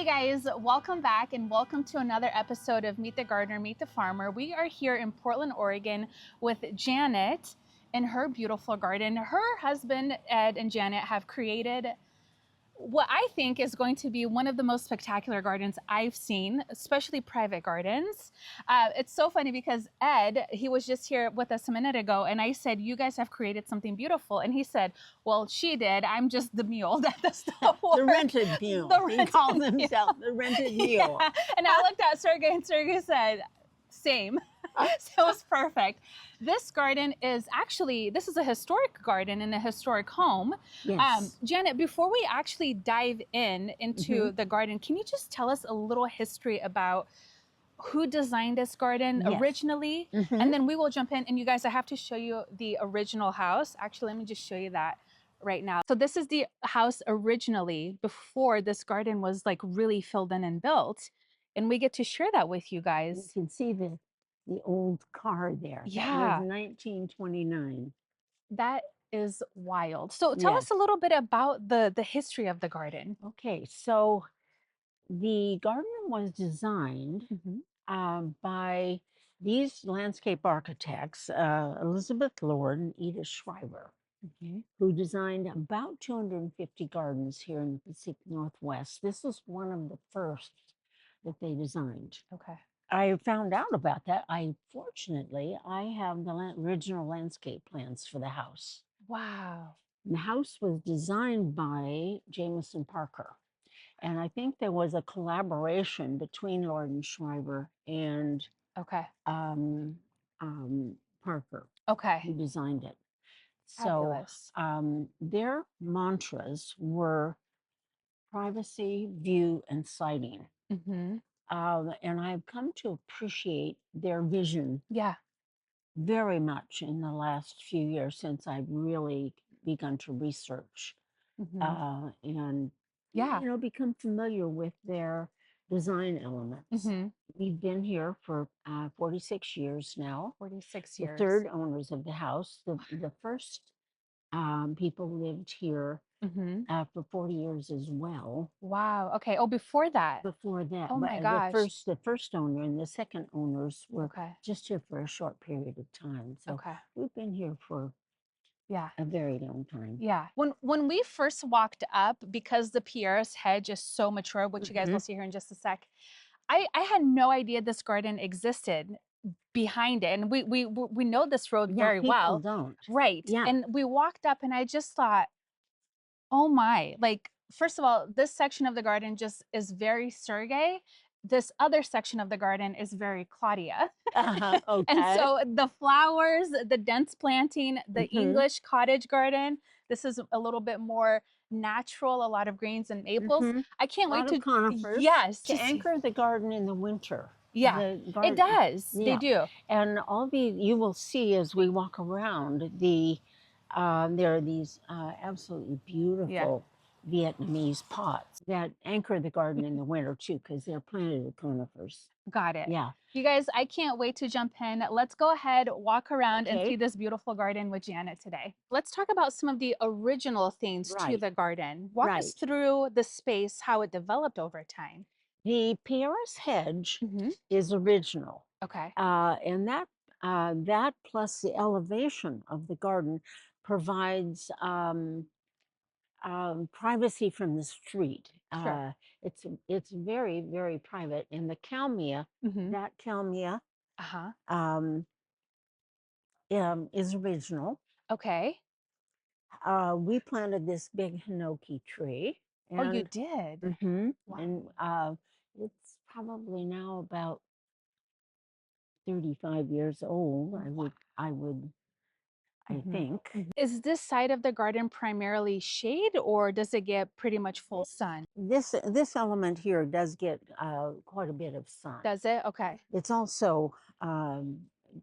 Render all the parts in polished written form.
guys, welcome back and welcome to another episode of Meet the Gardener, Meet the Farmer. We are here in Portland, Oregon with Janet in her beautiful garden. Her husband, Ed, and Janet have created what I think is going to be one of the most spectacular gardens I've seen, especially private gardens. It's so funny because Ed, he was just here with us a minute ago, and I said, you guys have created something beautiful. And he said, well, she did. I'm just the mule that does the work. The rented mule. He calls himself the rented mule. Yeah. And I looked at Sergey, and Sergey said, same. So it was perfect. This garden is actually, this is a historic garden in a historic home. Yes. Janet, before we actually dive into the garden, can you just tell us a little history about who designed this garden originally? And then we will jump in. And you guys, I have to show you the original house. Actually, let me just show you that right now. So this is the house originally before this garden was like really filled in and built. And we get to share that with you guys. You can see the old car there. Yeah. That was 1929. That is wild. So tell us a little bit about the history of the garden. Okay, so the garden was designed by these landscape architects, Elizabeth Lord and Edith Schreiber, who designed about 250 gardens here in the Pacific Northwest. This was one of the first that they designed. Okay. I found out about that. Fortunately, I have the original landscape plans for the house. Wow. And the house was designed by Jameson Parker. And I think there was a collaboration between Lord and Schreiber and Parker, who designed it. Fabulous. So their mantras were privacy, view, and sighting. And I've come to appreciate their vision very much in the last few years since I've really begun to research and become familiar with their design elements. We've been here for 46 years now. 46 years. The third owners of the house. The first people lived here for 40 years as well. Wow. Okay. Oh, before that. Before that. Oh my gosh. The first owner and the second owners were just here for a short period of time. So we've been here for a very long time. Yeah. When we first walked up, because the Pierre's hedge is so mature, which you guys will see here in just a sec, I had no idea this garden existed behind it. And we know this road very well. Don't. Right. Yeah. And we walked up and I just thought, oh my, like, first of all, this section of the garden just is very Sergey. This other section of the garden is very Claudia. Okay. And so the flowers, the dense planting, the English cottage garden, this is a little bit more natural, a lot of greens and maples. I can't wait to conifers. Yes, to anchor the garden in the winter. Yeah, it does. Yeah. They do. And you will see as we walk around there are these absolutely beautiful Vietnamese pots that anchor the garden in the winter too, because they're planted with conifers. Got it. Yeah. You guys, I can't wait to jump in. Let's go ahead, walk around and see this beautiful garden with Janet today. Let's talk about some of the original things to the garden. Walk us through the space, how it developed over time. The Pierre's hedge is original. Okay. And that plus the elevation of the garden provides privacy from the street. Sure. It's very, very private. And the Kalmia, that Kalmia is original. Okay. We planted this big hinoki tree. Oh, you did? Wow. And it's probably now about 35 years old, I think. Is this side of the garden primarily shade, or does it get pretty much full sun? This element here does get quite a bit of sun. Does it? Okay. It's also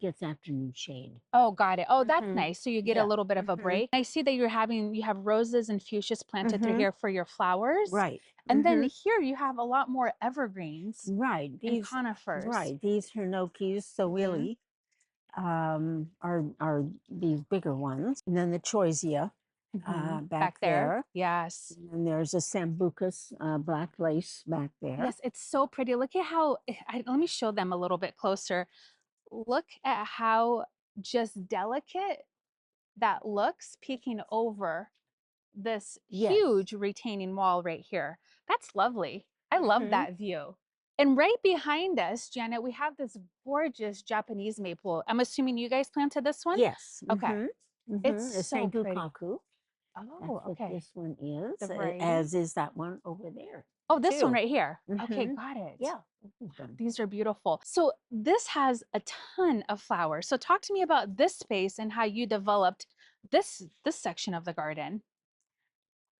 gets afternoon shade. Oh, got it. Oh, that's nice. So you get a little bit of a break. I see that you have roses and fuchsias planted through here for your flowers. Right. And then here you have a lot more evergreens. Right. And conifers. Right. These hinokis, are these bigger ones. And then the choisia back there. Yes. And there's a sambucus black lace back there. Yes, it's so pretty. Look at how, let me show them a little bit closer. Look at how just delicate that looks peeking over this huge retaining wall right here. That's lovely. I love that view. And right behind us, Janet, we have this gorgeous Japanese maple. I'm assuming you guys planted this one? Yes. Okay. It's A so pretty. Sengokaku. Oh, That's what okay. this one is, The variety. as is that one over there. Oh, this one too. right here. Okay, got it. Yeah. These are beautiful. So this has a ton of flowers. So talk to me about this space and how you developed this section of the garden.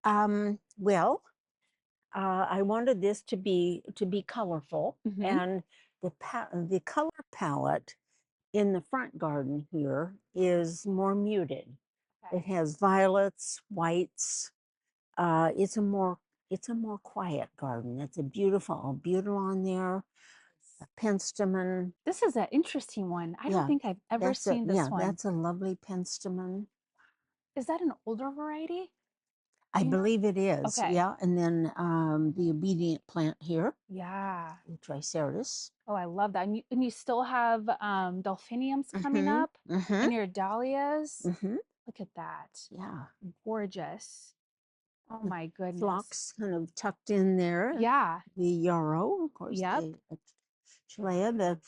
Well, I wanted this to be colorful, and the color palette in the front garden here is more muted. Okay. It has violets, whites. It's a more quiet garden. It's a beautiful albuterol on there, a penstemon. This is an interesting one. I don't think I've ever seen this one. That's a lovely penstemon. Is that an older variety? I believe it is. Okay. Yeah, and then the obedient plant here. Yeah. The Triceratops. Oh, I love that. And you still have delphiniums coming up and your dahlias. Look at that. Yeah. Gorgeous. Oh my goodness. Phlox kind of tucked in there. Yeah. The yarrow, of course. Yep. Chalea,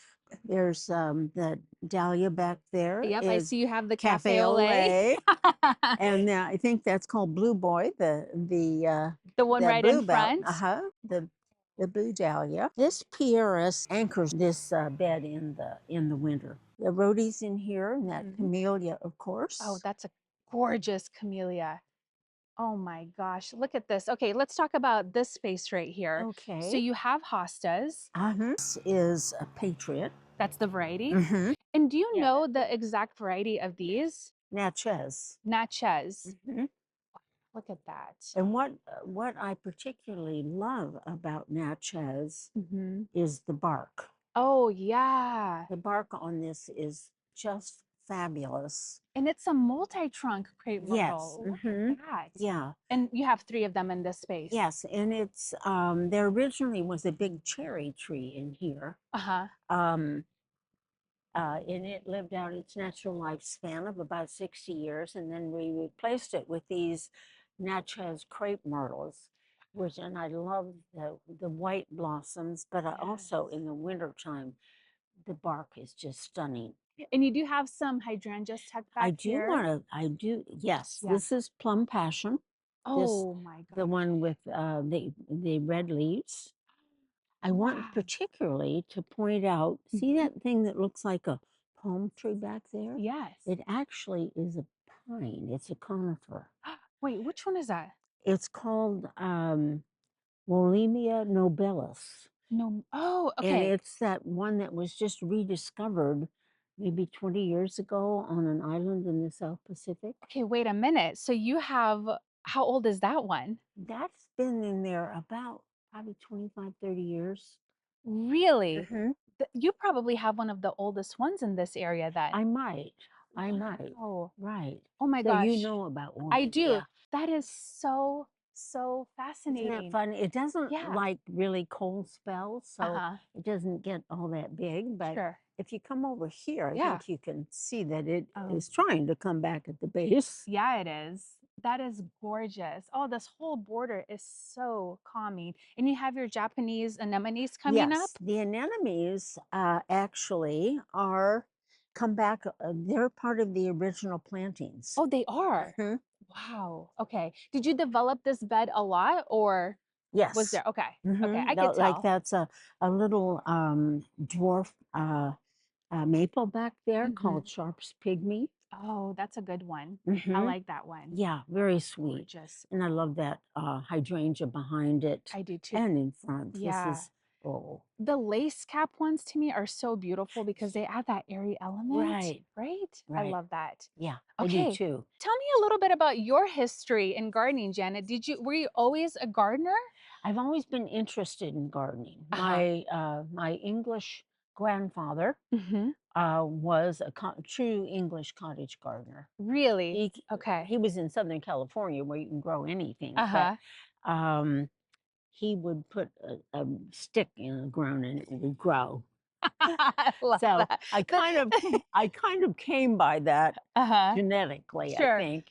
there's the dahlia back there. Yep, I see you have the Cafe cafe Olay. And I think that's called Blue Boy, the one right in front. The blue dahlia. This PRS anchors this bed in the winter. The rhodio's in here, and that camellia, of course. Oh, that's a gorgeous camellia. Oh my gosh, look at this. Okay, let's talk about this space right here. Okay. So you have hostas. This is a Patriot. That's the variety. And do you know the exact variety of these? Natchez. Natchez. Look at that. And what I particularly love about Natchez is the bark. Oh, yeah. The bark on this is just fabulous. And it's a multi-trunk crepe myrtle. Yes. Look at that. Yeah. And you have 3 of them in this space. Yes, and it's there originally was a big cherry tree in here. And it lived out its natural lifespan of about 60 years, and then we replaced it with these Natchez crepe myrtles, and I love the white blossoms, but also in the wintertime, the bark is just stunning. And you do have some hydrangeas tucked back here. Yes. Yeah. This is Plum Passion. Oh my God. The one with the red leaves. I want particularly to point out, see that thing that looks like a palm tree back there? Yes. It actually is a pine. It's a conifer. Wait, which one is that? It's called Wollemia nobilis. No. Oh, okay. And it's that one that was just rediscovered maybe 20 years ago on an island in the South Pacific. Okay, wait a minute. So you have, how old is that one? That's been in there about probably 25, 30 years. Really? You probably have one of the oldest ones in this area then. I might. Oh, right. Oh my So gosh. you know about one. I do. Yeah. That is so fascinating. Isn't that fun? It doesn't like really cold spells, so it doesn't get all that big. But if you come over here, I think you can see that it is trying to come back at the base. Yeah, it is. That is gorgeous. Oh, this whole border is so calming. And you have your Japanese anemones coming up? The anemones actually come back. They're part of the original plantings. Oh, they are? Wow. Okay. Did you develop this bed a lot, or was there? Okay. Okay. I could tell. Like that's a little dwarf maple back there called Sharp's Pygmy. Oh, that's a good one. I like that one. Yeah, very sweet. Gorgeous. And I love that hydrangea behind it. I do too. And in front. Yeah. This is, the lace cap ones to me are so beautiful because they add that airy element. Right? I love that. Yeah, okay. I do too. Tell me a little bit about your history in gardening, Janet. Were you always a gardener? I've always been interested in gardening. My English grandfather was a true English cottage gardener. Really? He Okay. he was in Southern California where you can grow anything, Uh-huh. but he would put a stick in the ground and it would grow. I love So that. I kind of I kind of came by that Uh-huh. genetically, I Sure. think.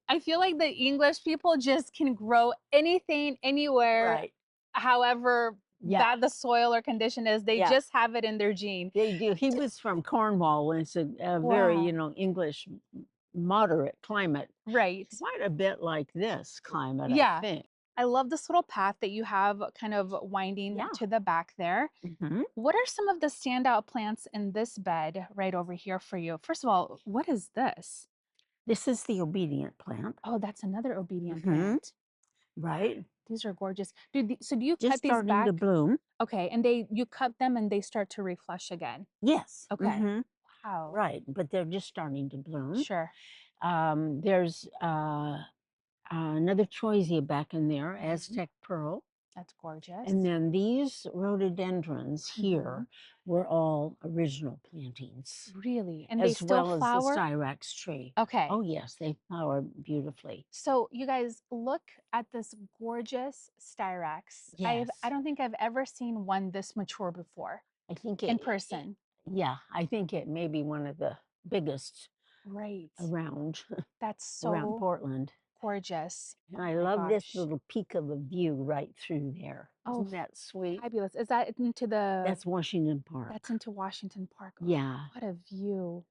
I feel like the English people just can grow anything anywhere, Right. however Yeah. bad the soil or condition is. They Yeah. just have it in their gene. They do. He was from Cornwall, and it's a very, Wow. English moderate climate. Right. Quite a bit like this climate, I Yeah. think. I love this little path that you have kind of winding Yeah. to the back there. hmm What are some of the standout plants in this bed right over here for you? First of all, what is this? This is the obedient plant. Oh, that's another obedient hmm plant. Right. These are gorgeous. So do you Just cut these starting to back? bloom. Okay, and you cut them and they start to reflush again. Yes. Okay. Wow. Right. But they're just starting to bloom. Sure. There's another choisia back in there, Mhm. Aztec pearl. That's gorgeous. And then these rhododendrons here Mhm. were all original plantings, Really? And they as still well as the flower? styrax tree. Okay. Oh, yes, they flower beautifully. So you guys look at this gorgeous styrax. I Yes. don't think I've ever seen one this mature before I think in person. yeah, I think it may be one of the biggest Right. around That's around so Portland. gorgeous. And Oh I my love this gosh. little peak of a view right through there. Oh, Isn't that sweet? fabulous. Is that into That's Washington that's Park. into Washington Park? Oh, Yeah. what a view.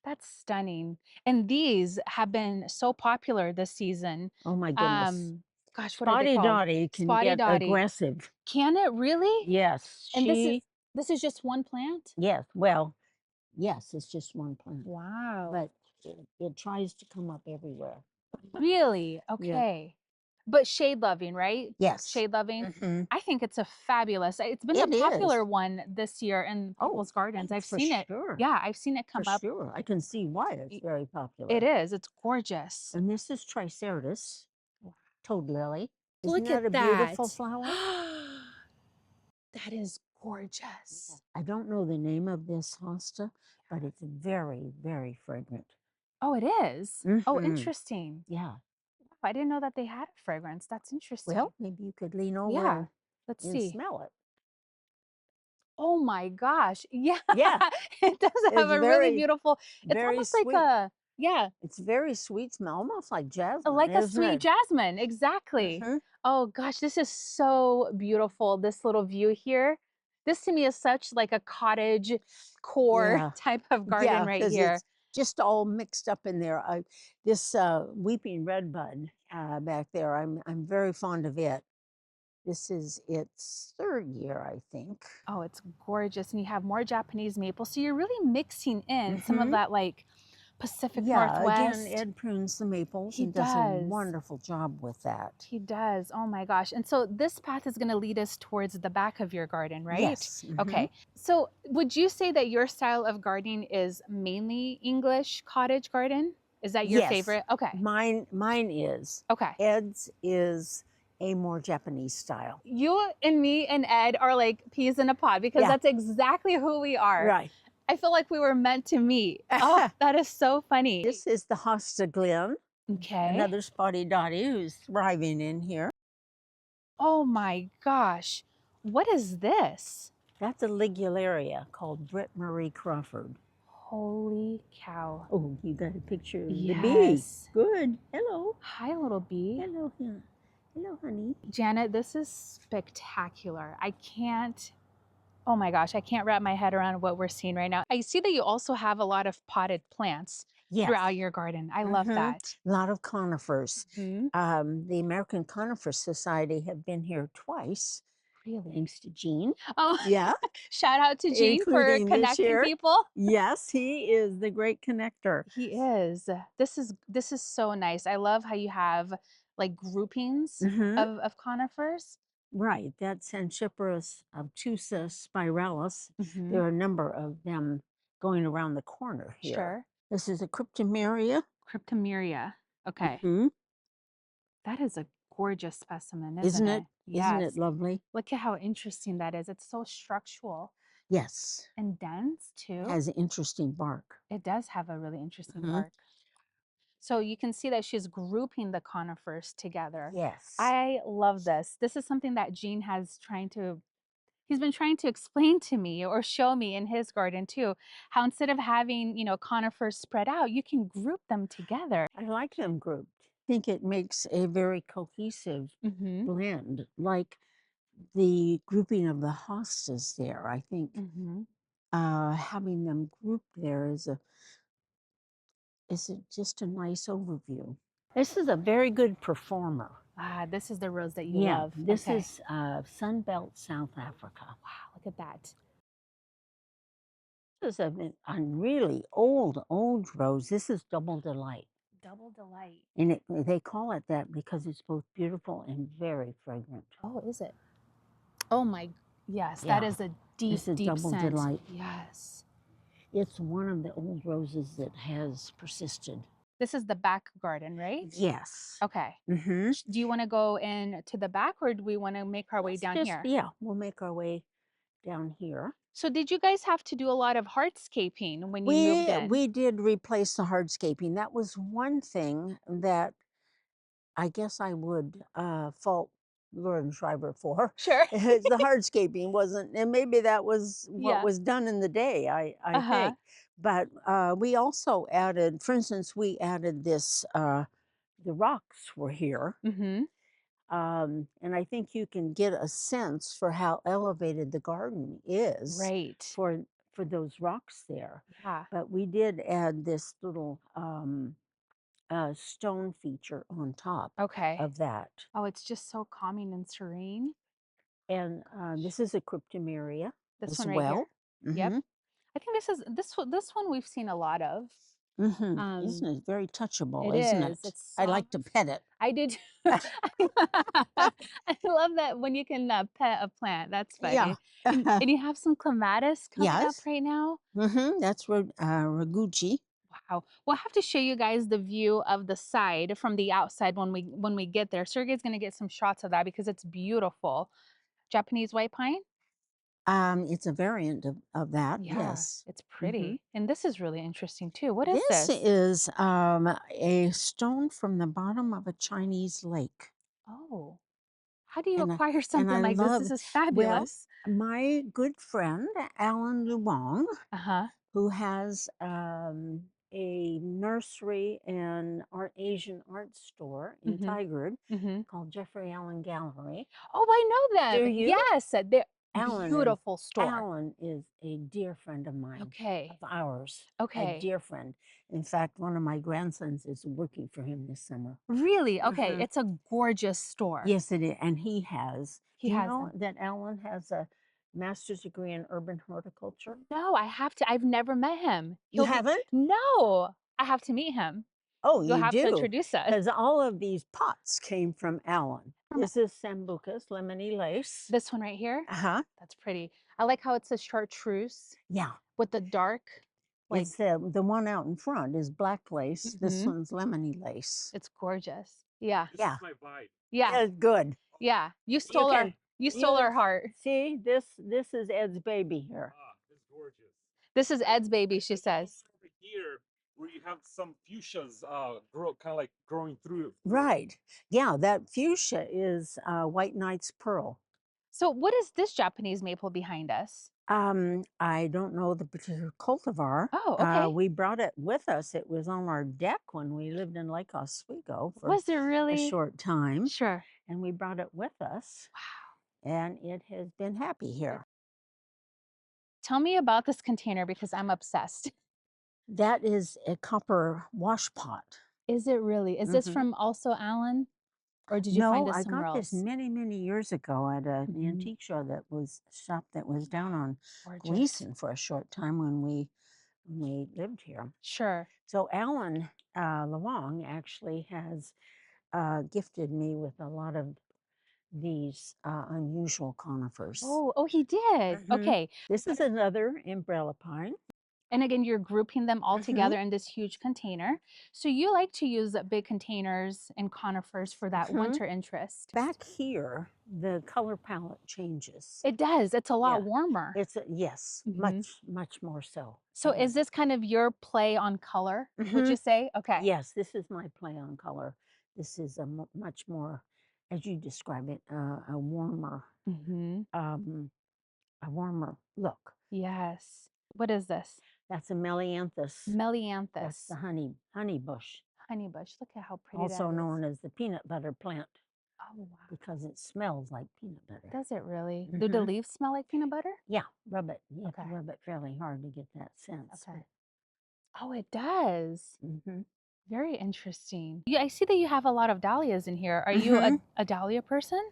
That's stunning. And these have been so popular this season. Oh my goodness. Um, Gosh, what are they Spotty called? Dotty can Spotty get Dotty. aggressive. Can it really? Yes, And this is just one plant? yes, well, yes, it's just one plant, Wow. but it tries to come up everywhere. Really? Yeah. Okay. But shade loving, right? Yes. Shade loving. hmm I think it's a fabulous. It's been the It is. popular one this year in Oh, people's gardens. I've for seen it. sure. Yeah, I've seen it For come up. sure. I can see why it's Y- very It popular. is. It's gorgeous. And this is Triceratops, Wow. toad lily. Isn't Look that a at that. beautiful flower? That is Yeah. gorgeous. I don't know the name of this hosta, but it's very, very fragrant. Oh, it is. Oh, hmm interesting. Yeah. I didn't know that they had a fragrance. That's interesting. Well, maybe you could lean over Yeah. Let's and see. smell it. Oh my gosh. Yeah. Yeah, It does have it's a really beautiful, it's very almost like sweet. yeah, It's very sweet smell, almost like jasmine, like a isn't sweet it? jasmine. Exactly. hmm Oh gosh, this is so beautiful. This little view here. This to me is such like a cottage core Yeah, type of garden yeah, right because here. it's just all mixed up in there. This weeping redbud back there, I'm very fond of it. This is its third year, I think. Oh, it's gorgeous. And you have more Japanese maple. So you're really mixing in some of hmm that like Pacific Yeah, again, Northwest. Ed prunes the maples He and does a does. wonderful job with that. He does. Oh my gosh. And so this path is going to lead us towards the back of your garden, right? Yes. Okay. So would you say that your style of gardening is mainly English cottage garden? Is that your Yes. favorite? Okay. Mine is. Okay. Ed's is a more Japanese style. You and me and Ed are like peas in a pod because Yeah. that's exactly who we are. Right. I feel like we were meant to meet. Oh, that is so funny. This is the Hosta Glen, Okay. another spotty dotty who's thriving in here. Oh my gosh. What is this? That's a ligularia called Britt Marie Crawford. Holy cow. Oh, you got a picture of the Yes. bee. Good. Hello. Hi, little bee. Hello. Hello, honey. Janet, this is spectacular. Oh my gosh, I can't wrap my head around what we're seeing right now. I see that you also have a lot of potted plants throughout your garden. I love that. A lot of conifers. Mhm. The American Conifer Society have been here twice. Really? Thanks to Gene. Oh, Yeah. shout out to Gene for Including this connecting year. people. Yes, he is the great connector. He is. This is so nice. I love how you have like groupings of conifers. Right, that's Sanchypris obtusa spiralis. Mhm. There are a number of them going around the corner here. Sure. This is a cryptomeria. Cryptomeria. Okay. Mhm. That is a gorgeous specimen, Isn't isn't it? it? Isn't it Yes. lovely? Look at how interesting that is. It's so structural. Yes. And dense too. It has interesting bark. It does have a really interesting bark. So you can see that she's grouping the conifers together. Yes. I love this. This is something that Gene he's been trying to explain to me or show me in his garden too, how instead of having, conifers spread out, you can group them together. I like them grouped. I think it makes a very cohesive blend, like the grouping of the hostas there. I think having them grouped there is just a nice overview. This is a very good performer. Ah, this is the rose that you Yeah, love. this is Sunbelt, South Africa. Wow, look at that. This is a really old rose. This is Double Delight. Double Delight. And they call it that because it's both beautiful and very fragrant. Oh, is it? Oh my, yes, Yeah. that is a deep, This is deep Double scent. Delight. Yes. It's one of the old roses that has persisted. This is the back garden, right? Yes. Okay. Do you want to go in to the back, or do we want to make our way down here? Yeah, we'll make our way down here. So did you guys have to do a lot of hardscaping when you moved in? We did replace the hardscaping. That was one thing that I guess I would fault Lauren Schreiber for. Sure. The hardscaping wasn't, and maybe that was what was done in the day, I think. But we also added, for instance, we added this, the rocks were here. And I think you can get a sense for how elevated the garden is for those rocks there. Yeah. But we did add this little stone feature on top of that. Oh, it's just so calming and serene. And this is a cryptomeria This as one right well. here. Yep. I think this one we've seen a lot of. Isn't it very touchable? It Isn't is. it? It's I like to pet it. I did. I love that when you can pet a plant. That's funny. Yeah. And you have some clematis coming up Yes. right now. That's Raguchi. Wow. We'll have to show you guys the view of the side from the outside when we get there. Sergey's gonna get some shots of that because it's beautiful. Japanese white pine? It's a variant of that. Yeah, Yes. it's pretty. And this is really interesting too. What is This this? is a stone from the bottom of a Chinese lake. Oh, how do you And acquire something like this? This is fabulous. Well, my good friend, Alan Luong, Uh-huh. who has a nursery and Asian art store in Tigard called Jeffrey Allen Gallery. Oh, I know them. Do you? Yes, they're Alan beautiful store. Alan is a dear friend of mine. Okay. Of ours. Okay. A dear friend. In fact, one of my grandsons is working for him this summer. Really? Okay. It's a gorgeous store. Yes, it is. And he has. He Do you has know them. that Alan has a master's degree in urban horticulture? No, I have to. I've never met him. You haven't? No, I have to meet him. Oh, You'll you have to do? introduce us. Because all of these pots came from Alan. This is Sambucus, lemony lace. This one right here? Uh-huh. That's pretty. I like how it's a chartreuse. Yeah. With the dark. Like, it's the one out in front is black lace. This one's lemony lace. It's gorgeous. Yeah. This is my vibe. Yeah. Good. Yeah. You stole our heart. See, this is Ed's baby here. Ah, this is gorgeous. This is Ed's baby, she says. Over here, where you have some fuchsias grow kind of like growing through. Right. Yeah, that fuchsia is White Knight's Pearl. So what is this Japanese maple behind us? I don't know the particular cultivar. Oh, okay. We brought it with us. It was on our deck when we lived in Lake Oswego for Was it really? a short time. Sure. And we brought it with us. Wow. And it has been happy here. Tell me about this container because I'm obsessed. That is a copper wash pot. Is it really? Is this from also Alan? Or did you find this somewhere else? No, I got this many, many years ago at an antique shop that was down on Gleason for a short time when we lived here. Sure. So Alan Luong actually has gifted me with a lot of these unusual conifers. Oh, he did. Okay. This is another umbrella pine. And again, you're grouping them all together in this huge container. So you like to use big containers and conifers for that winter interest. Back here, the color palette changes. It does. It's a lot Yeah. warmer. Yes, much more so. So is this kind of your play on color, would you say? Okay. Yes, this is my play on color. This is a much more, as you describe it, a warmer look. Yes. What is this? That's a melianthus. That's Melianthus. the honey bush, Honey bush. Look at how pretty also that is. known as the peanut butter plant, Oh, wow. because it smells like peanut butter. Does it really? Do the leaves smell like peanut butter? Yeah, rub it. You have Okay. to rub it fairly hard to get that sense. Okay. Oh, it does. Mm-hmm. Very interesting. I see that you have a lot of dahlias in here. Are you a dahlia person?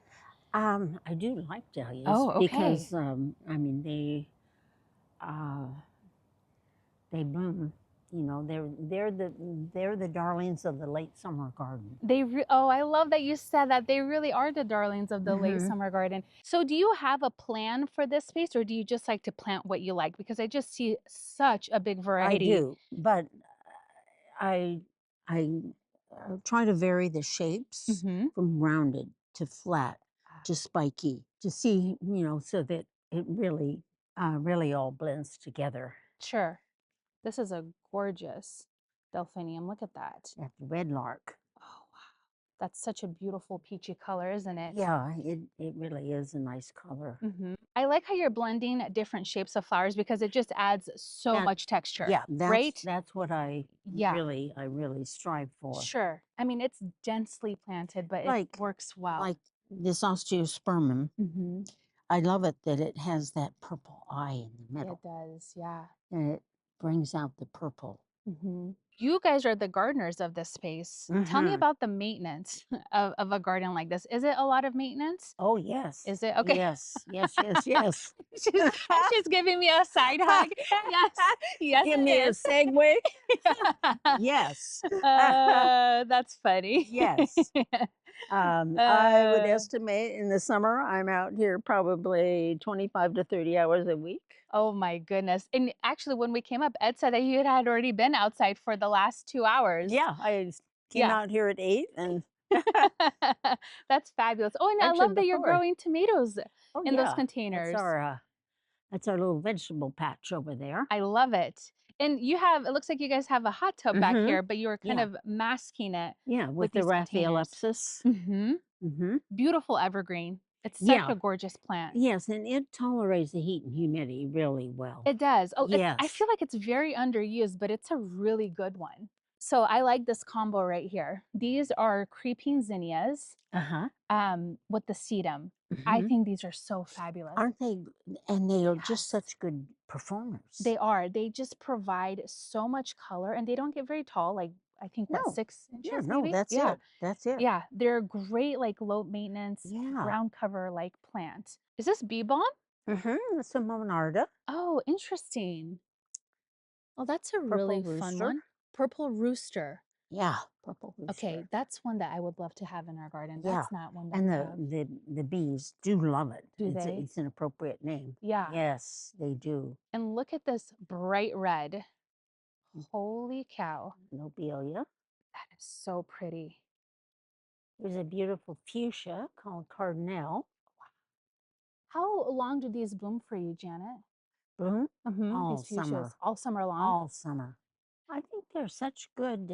I do like dahlias. Oh, okay. Because I mean they bloom. You know, they're the darlings of the late summer garden. Oh, I love that you said that. They really are the darlings of the late summer garden. So do you have a plan for this space, or do you just like to plant what you like? Because I just see such a big variety. I do, but I try to vary the shapes from rounded to flat to spiky to see, you know, so that it really all blends together. Sure. This is a gorgeous delphinium. Look at that. That's red lark. Oh, wow. That's such a beautiful peachy color, isn't it? Yeah, it really is a nice color. I like how you're blending different shapes of flowers because it just adds so much texture. Yeah, right? that's what I really strive for. Sure. I mean, it's densely planted, but it works well. Like this osteospermum. I love it that it has that purple eye in the middle. It does, yeah. And it brings out the purple. You guys are the gardeners of this space. Tell me about the maintenance of a garden like this. Is it a lot of maintenance? Oh, yes. Is it? Okay. Yes. She's giving me a side hug. Yes. Give me a segue. Yes. That's funny. Yes. I would estimate in the summer, I'm out here probably 25 to 30 hours a week. Oh my goodness. And actually, when we came up, Ed said that you had already been outside for the last 2 hours. Yeah, I came out here at 8 and that's fabulous. Oh, and actually I love that you're growing tomatoes in those containers. That's our little vegetable patch over there. I love it. And it looks like you guys have a hot tub back here, but you were kind of masking it. Yeah, with the Raphaelepsis. Beautiful evergreen. It's such a gorgeous plant. Yes, and it tolerates the heat and humidity really well. It does. Oh, yes. I feel like it's very underused, but it's a really good one. So I like this combo right here. These are creeping zinnias with the sedum. I think these are so fabulous. Aren't they? And they are just such good performers. They are. They just provide so much color, and they don't get very tall. Like I think 6 inches. Yeah, no, maybe? that's it. That's it. Yeah, they're great, like low maintenance, ground cover like plant. Is this bee balm? It's a monarda. Oh, interesting. Oh, that's a really fun one. Purple rooster. Yeah, purple rooster. Okay, that's one that I would love to have in our garden. That's not one that and the bees do love it. Do they? It's an appropriate name. Yeah. Yes, they do. And look at this bright red. Holy cow. Lobelia. That is so pretty. There's a beautiful fuchsia called Cardinal. How long do these bloom for you, Janet? Bloom? All summer. All summer long? All summer. I think they're such good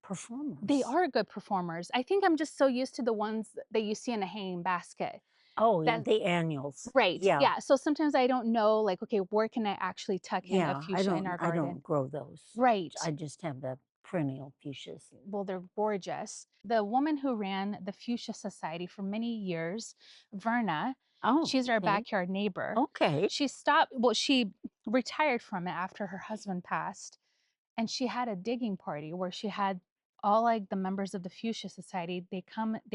performers. They are good performers. I think I'm just so used to the ones that you see in a hanging basket. Oh, the annuals. Right. Yeah. So sometimes I don't know, like, okay, where can I actually tuck in a fuchsia in our garden? I don't grow those. Right. I just have the perennial fuchsias. Well, they're gorgeous. The woman who ran the Fuchsia Society for many years, Verna, she's our backyard neighbor. Okay. She retired from it after her husband passed. And she had a digging party where she had all like the members of the Fuchsia Society. They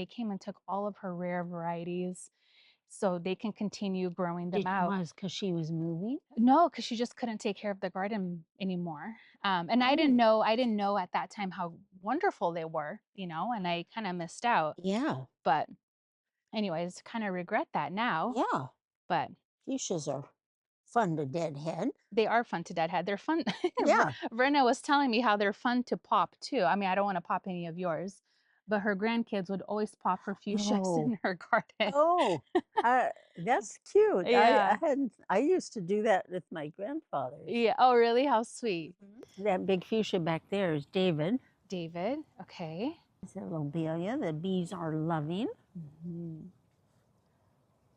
came and took all of her rare varieties so they can continue growing them out. Was because she was moving? No, because she just couldn't take care of the garden anymore. And I didn't know at that time how wonderful they were, and I kind of missed out. Yeah. But anyways, kind of regret that now. Yeah. But fuchsias are fun to deadhead. They are fun to deadhead. They're fun. Yeah. Verna was telling me how they're fun to pop too. I mean, I don't want to pop any of yours, but her grandkids would always pop her fuchsias Oh. in her garden. Oh, that's cute. Yeah. I used to do that with my grandfathers. Yeah. Oh, really? How sweet. That big fuchsia back there is David. David. Okay. It's a lobelia. The bees are loving.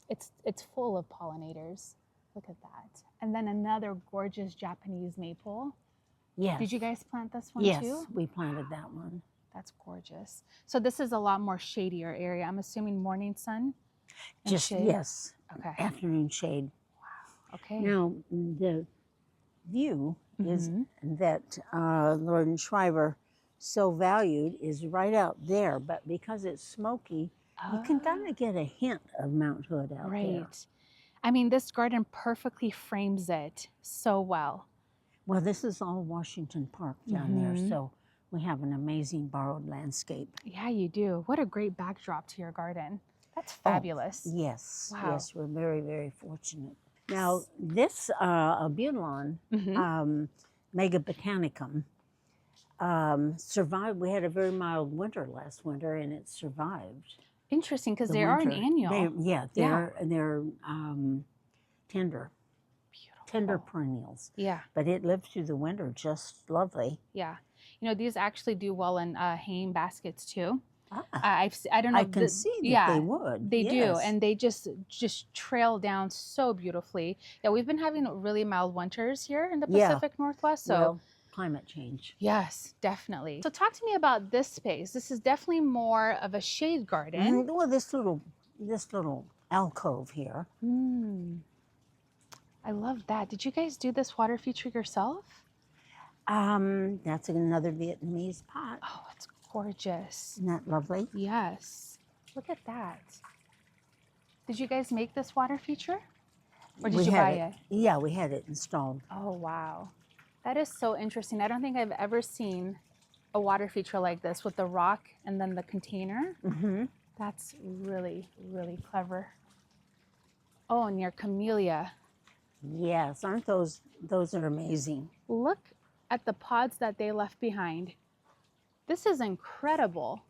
It's full of pollinators. Look at that. And then another gorgeous Japanese maple. Yes. Did you guys plant this one Yes, too? we planted that one. That's gorgeous. So this is a lot more shadier area. I'm assuming morning sun and Just shade? yes. Okay. Afternoon shade. Wow. Okay. Now the view is that Lord and Shriver so valued is right out there, but because it's smoky, you can kind of get a hint of Mount Hood out there. Right. I mean, this garden perfectly frames it so well. Well, this is all Washington Park down there, so we have an amazing borrowed landscape. Yeah, you do. What a great backdrop to your garden. That's fabulous. Oh, yes, Wow. yes, we're very, very fortunate. Now, this Abutilon, Mega Botanicum, survived. We had a very mild winter last winter, and it survived. Interesting, because they are an annual. They're tender. Beautiful. Tender perennials. Yeah. But it lived through the winter just lovely. Yeah. You know, these actually do well in haying baskets too. Ah, I don't know. I can see that they would. They do, and they just trail down so beautifully. Yeah, we've been having really mild winters here in the Pacific Northwest. So well, climate change. yes, definitely. So talk to me about this space. This is definitely more of a shade garden. Well, this little alcove here. I love that. Did you guys do this water feature yourself? That's another Vietnamese pot. Oh, it's gorgeous. Isn't that lovely? Yes. Look at that. Did you guys make this water feature? Or did you buy it? Yeah, we had it installed. Oh, wow. That is so interesting. I don't think I've ever seen a water feature like this with the rock and then the container. That's really, really clever. Oh, and your camellia. Yes, aren't those are amazing. Look at the pods that they left behind. This is incredible.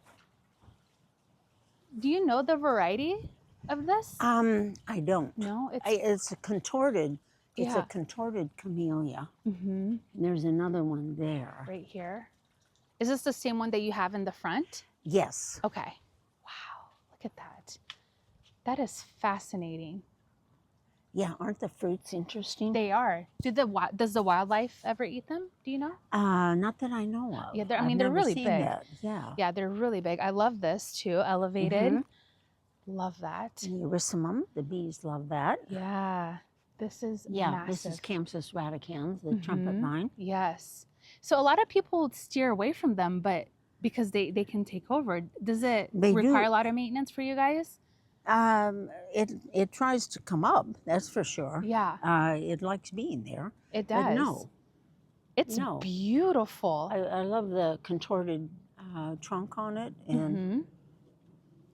Do you know the variety of this? I don't. No, it's a contorted. It's Yeah. a contorted camellia. And there's another one there. right here. Is this the same one that you have in the front? Yes. Okay. Wow, look at that. That is fascinating. Yeah, aren't the fruits interesting? They are. Does the wildlife ever eat them? Do you know? Not that I know of. Yeah, they're I've they're never really seen big. that. Yeah. Yeah, they're really big. I love this too, elevated. Love that. The erysimum, the bees love that. Yeah, this is Yeah, massive. this is Campsis radicans, the trumpet vine. Yes. So a lot of people steer away from them, but because they can take over. Does it require a lot of maintenance for you guys? It tries to come up, that's for sure. Yeah. It likes being there. It does. But no. It's beautiful. I love the contorted trunk on it. And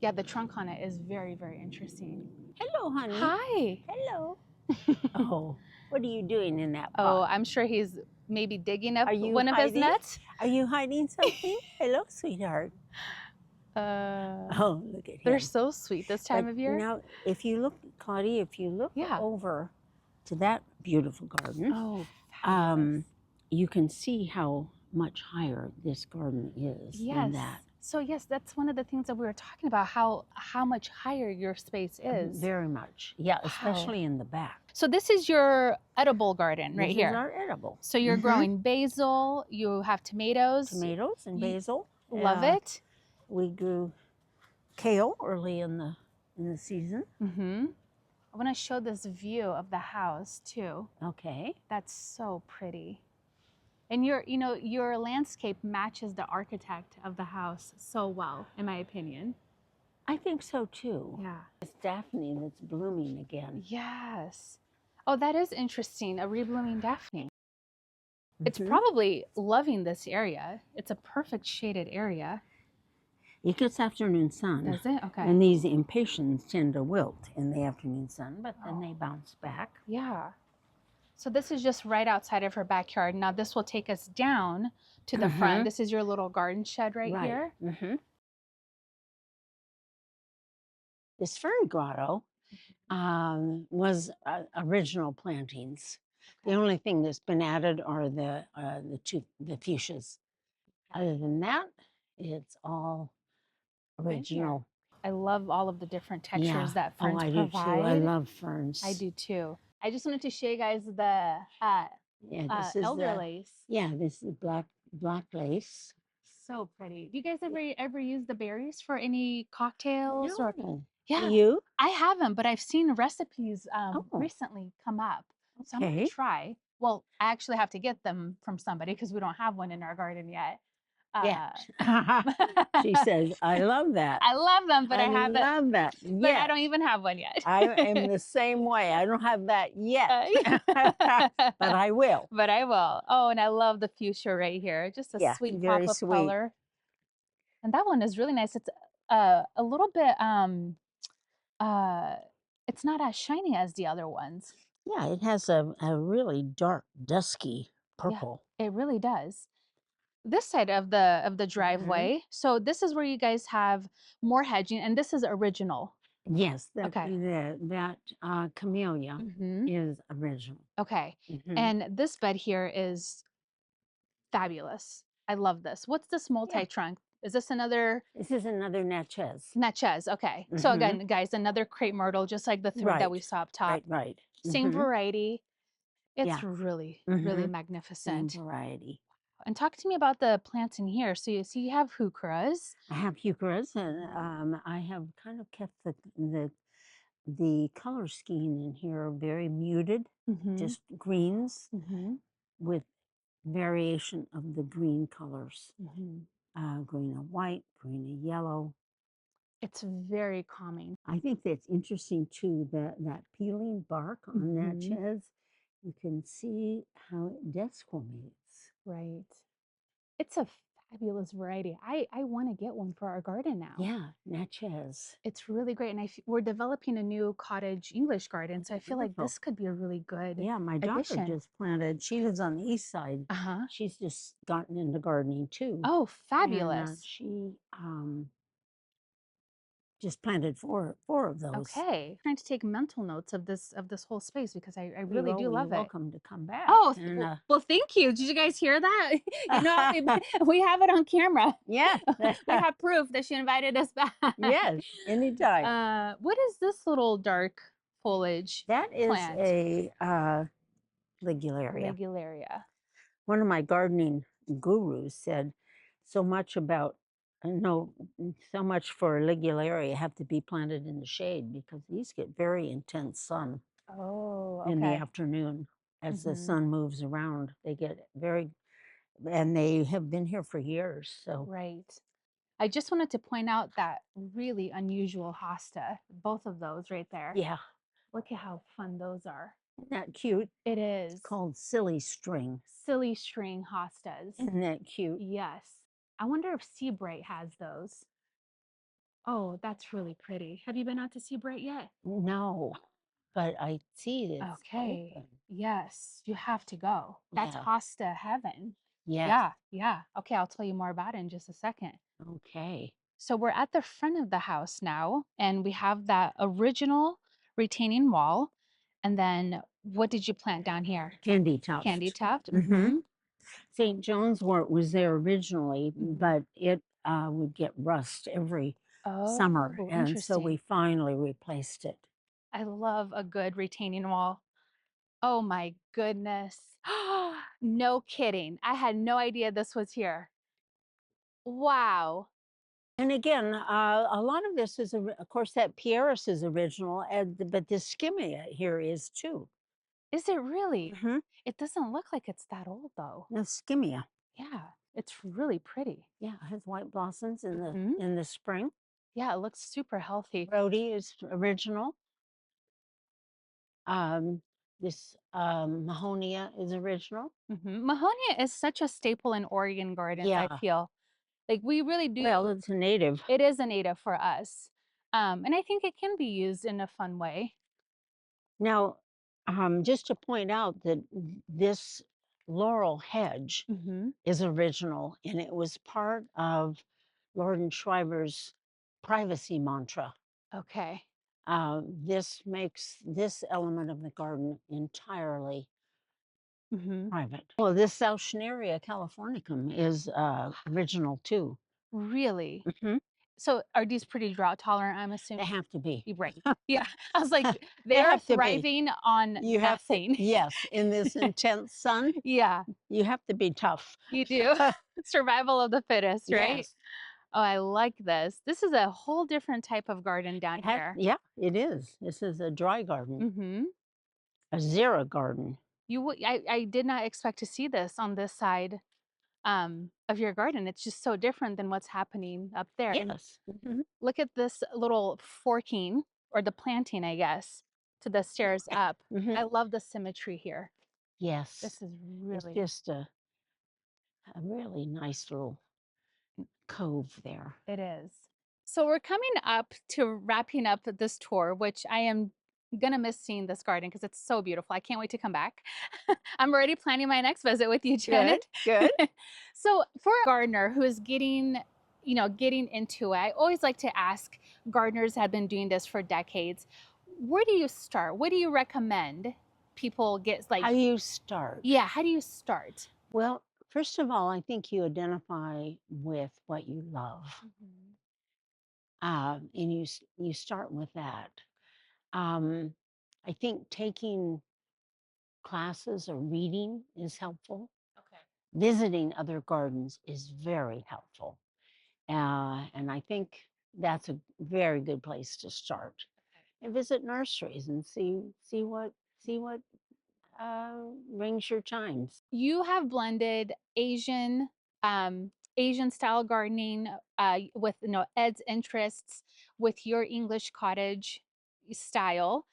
Yeah, the trunk on it is very, very interesting. hello, honey. Hi. Hello. Oh, what are you doing in that pot? Oh, I'm sure he's maybe digging up one of his hiding? nuts. Are you hiding something? Hello, sweetheart. Oh, look at him. They're so sweet this time of year. Now, if you look, Claudia, if you look over to that beautiful garden, you can see how much higher this garden is than that. So yes, that's one of the things that we were talking about, how much higher your space is. Very much. Yeah, especially in the back. So this is your edible garden right here. This is our edible. So you're growing basil, you have tomatoes. Tomatoes and basil. Love it. We grew kale early in the season. I want to show this view of the house too. Okay. That's so pretty. And your landscape matches the architect of the house so well, in my opinion. I think so too. Yeah. It's Daphne that's blooming again. Yes. Oh, that is interesting. A reblooming Daphne. It's probably loving this area. It's a perfect shaded area. It gets afternoon sun. Does it? Okay. And these impatiens tend to wilt in the afternoon sun, but then they bounce back. Yeah. So this is just right outside of her backyard. Now this will take us down to the front. This is your little garden shed right here. This fairy grotto was original plantings. The only thing that's been added are the fuchsias. Other than that, it's all original. I love all of the different textures that ferns I provide. do too. I love ferns. I do too. I just wanted to show you guys the this is elder lace. Yeah, this is black lace. So pretty. Do you guys ever use the berries for any cocktails or? Yeah, You? I haven't, but I've seen recipes recently come up. So I'm gonna try. Well, I actually have to get them from somebody because we don't have one in our garden yet. She says, I love that. I love them, but I haven't. I love that. But I don't even have one yet. I am the same way. I don't have that yet, but I will. But I will. Oh, and I love the fuchsia right here. Just a sweet pop of color. And that one is really nice. It's a little bit it's not as shiny as the other ones. Yeah, it has a really dark, dusky purple. Yeah, it really does. This side of the driveway. So this is where you guys have more hedging, and this is original. Yes, that camellia is original. Okay, and this bed here is fabulous. I love this. What's this multi-trunk? Is this another? This is another Natchez. Natchez, okay. So again, guys, another crepe myrtle, just like the three that we saw up top. Right. Same variety. It's really, really magnificent. Same variety. And talk to me about the plants in here. So you have heucheras. I have heucheras, and I have kind of kept the color scheme in here very muted, just greens with variation of the green colors. Green and white, green and yellow. It's very calming. I think that's interesting too, that peeling bark on Natchez. You can see how it desquamates. Right. It's a fabulous variety. I want to get one for our garden now. Yeah, Natchez. It's really great. And we're developing a new cottage English garden. So I feel like this could be a really good my daughter just planted. She lives on the east side. Uh-huh. She's just gotten into gardening too. Oh, fabulous. And, she just planted four of those. Okay. I'm trying to take mental notes of this whole space because I really do love it. Welcome to come back. Oh, well, thank you. Did you guys hear that? You know, we have it on camera. Yeah. We have proof that she invited us back. Yes, anytime. What is this little dark foliage That is plant? a ligularia. Ligularia. One of my gardening gurus said so much for ligularia have to be planted in the shade because these get very intense sun in the afternoon. As the sun moves around, they get and they have been here for years. So right. I just wanted to point out that really unusual hosta, both of those right there. Yeah. Look at how fun those are. Isn't that cute? It is. It's called silly string. Silly string hostas. Isn't that cute? Yes. I wonder if Sea Bright has those. Oh, that's really pretty. Have you been out to Sea Bright yet? No, but I see this. Okay. Open. Yes, you have to go. That's hosta heaven. Yes. Yeah. Okay, I'll tell you more about it in just a second. Okay. So we're at the front of the house now, and we have that original retaining wall. And then what did you plant down here? Candy tuft. Candy tuft. St. John's wort was there originally, but it would get rust every summer. And so we finally replaced it. I love a good retaining wall. Oh my goodness. No kidding. I had no idea this was here. Wow. And again, a lot of this is, of course, that Pieris is original, but this skimia here is too. Is it really? It doesn't look like it's that old though. No, skimia. Yeah, it's really pretty. Yeah, it has white blossoms in the spring. Yeah, it looks super healthy. Rhodey is original. This Mahonia is original. Mahonia is such a staple in Oregon gardens, I feel. Like we really do. Well, it's a native. It is a native for us. And I think it can be used in a fun way. Now, Just to point out that this laurel hedge is original, and it was part of Lord and Schreiber's privacy mantra. Okay. This makes this element of the garden entirely private. Well, this Alschneria californicum is original too. Really? hmm So are these pretty drought tolerant, I'm They assuming? have to be. Right. Yeah. I was like, They they are have to be. thriving on You have to, nothing. yes, in this intense sun, Yeah, you have to be tough. you do. Survival of the fittest, right? Yes. Oh, I like this. This is a whole different type of garden down here. Yeah, it is. This is a dry garden, Mm-hmm. a Zera garden. I did not expect to see this on this side of your garden. It's just so different than what's happening up there. And Yes. hmm look at this little forking or the planting, I guess, to the stairs up. hmm I love the symmetry here. Yes. This is It's really, just a really nice little cove there. it is. So we're coming up to wrapping up this tour, which I am gonna miss seeing this garden because it's so beautiful. I can't wait to come back. I'm already planning my next visit with you, Janet. Good. So for a gardener who is getting, getting into it, I always like to ask gardeners that have been doing this for decades, where do you start? What do you recommend people get How do you start? Yeah, how do you start? Well, first of all, I think you identify with what you love, and you start with that. I think taking classes or reading is helpful. Okay. Visiting other gardens is very helpful. And I think that's a very good place to start. And visit nurseries and see what rings your chimes. You have blended Asian style gardening with Ed's interests with your English cottage style.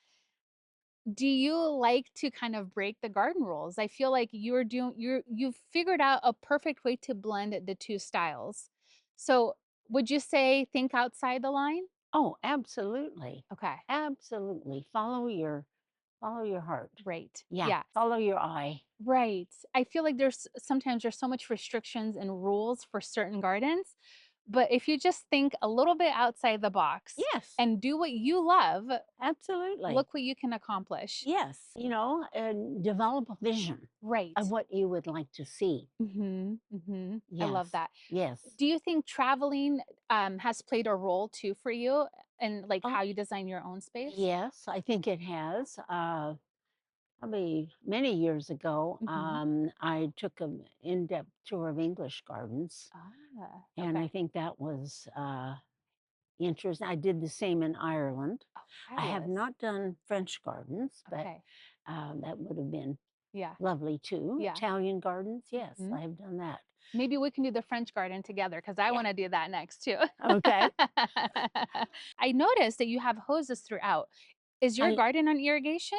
Do you like to kind of break the garden rules? I feel like you've figured out a perfect way to blend the two styles. So would you say think outside the line? Oh, absolutely. Okay. Absolutely. Follow your heart. Right. Yeah. Yeah. Follow your eye. Right. I feel like there's so much restrictions and rules for certain gardens, but if you just think a little bit outside the box Yes. and do what you love, Absolutely. look what you can accomplish. Yes. And develop a vision Right. of what you would like to see. I love Yes. that. Yes. Do you think traveling has played a role too for you and like Oh, how you design your own space? yes, I think it has. Probably many years ago, I took an in-depth tour of English gardens, and I think that was interesting. I did the same in Ireland. Oh, I have fabulous. not done French gardens, but Okay. that would have been Yeah. lovely too. Yeah. Italian gardens, yes, I have done that. Maybe we can do the French garden together because I want to do that next too. Okay. I noticed that you have hoses throughout. Is your garden on irrigation?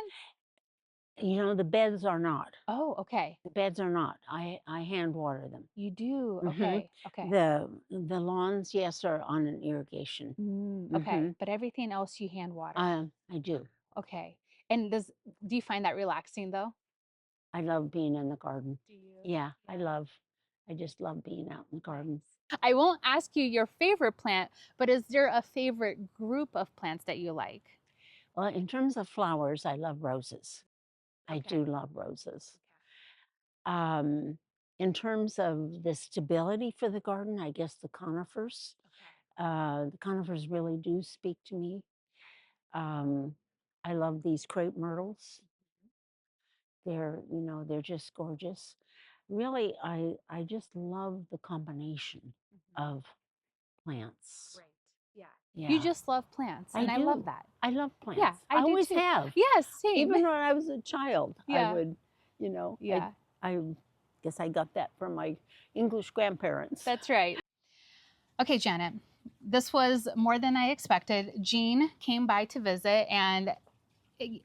The beds are not. Oh, okay. The beds are not. I hand water them. You do? Okay. Okay. The lawns, yes, are on an irrigation. Okay. But everything else you hand water. I do. Okay. And do you find that relaxing though? I love being in the garden. Do you? Yeah, I just love being out in the garden. I won't ask you your favorite plant, but is there a favorite group of plants that you like? Well, in terms of flowers, I love roses. I do love roses. In terms of the stability for the garden, I guess the conifers. The conifers really do speak to me. I love these crepe myrtles. They're just gorgeous. Really, I just love the combination of plants. Right. Yeah. Yeah. You just love plants, and I love that. I love plants. Yeah, I do always too. have. Yes, same. Even when I was a child, Yeah. I would, Yeah. I guess I got that from my English grandparents. That's right. Okay, Janet, this was more than I expected. Jean came by to visit, and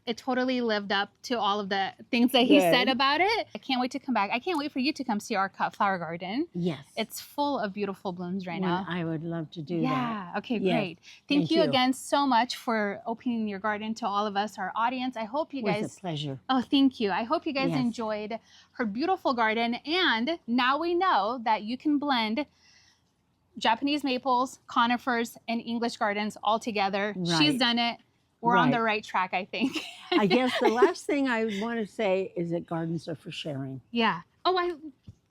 it totally lived up to all of the things that he said about it. I can't wait to come back. I can't wait for you to come see our cut flower garden. Yes. It's full of beautiful blooms right now. I would love to do that. Yeah. Okay, great. Thank you again so much for opening your garden to all of us, our audience. I hope you guys... It was a pleasure. Oh, thank you. I hope you guys enjoyed her beautiful garden. And now we know that you can blend Japanese maples, conifers, and English gardens all together. Right. She's done it. We're on the right track, I think. I guess the last thing I want to say is that gardens are for sharing. Yeah. Oh,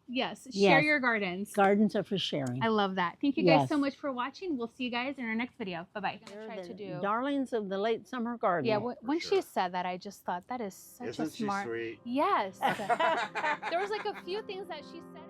yes. Share your gardens. Gardens are for sharing. I love that. Thank you guys so much for watching. We'll see you guys in our next video. Bye-bye. Try to do darlings of the late summer garden. Yeah, when she said that, I just thought that is such a smart... Isn't she sweet? Yes. There was like a few things that she said.